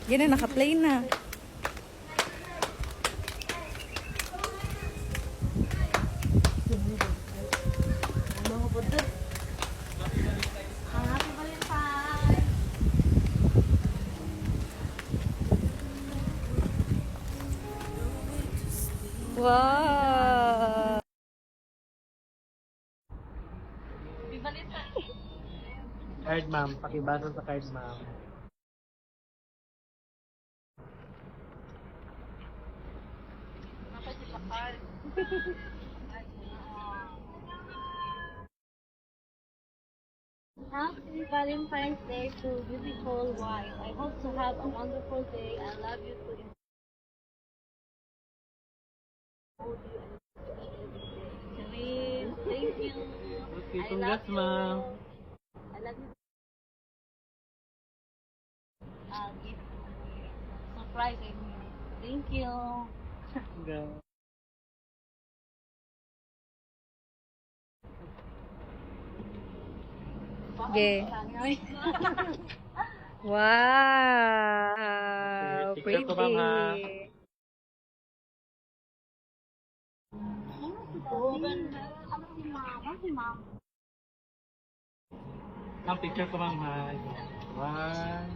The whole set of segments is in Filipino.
Yan na, naka-play na. Mga budot. Happy Valentine! Wow! Happy Valentine! Card, ma'am. Pakibasa sa card, ma'am. Napay sila card. Happy Valentine's Day to beautiful wife. I hope to have a wonderful day. I love you to hold you and Celine, thank you. Okay, I congrats, love you. ma'am. I love you. Give surprise and thank you. Go. Okay. Wow! Okay, picture ko, ma'am, ha? Ano si mama? Si mama. Ma'am, picture ko, ma'am, ha? One.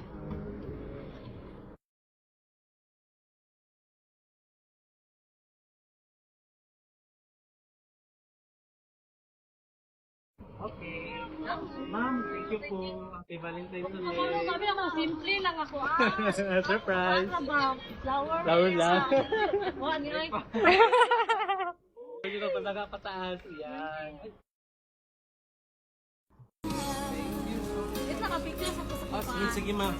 Okay. Ma'am, thank you po. Happy Valentine's Day. Sabi ako, simple lang ako. Surprise. Ano ba? Flower? Flower lang. Wala ni Ay. Pwede na pala pataas. Yan. Ito nakapicture sa Oh, sige, ma'am.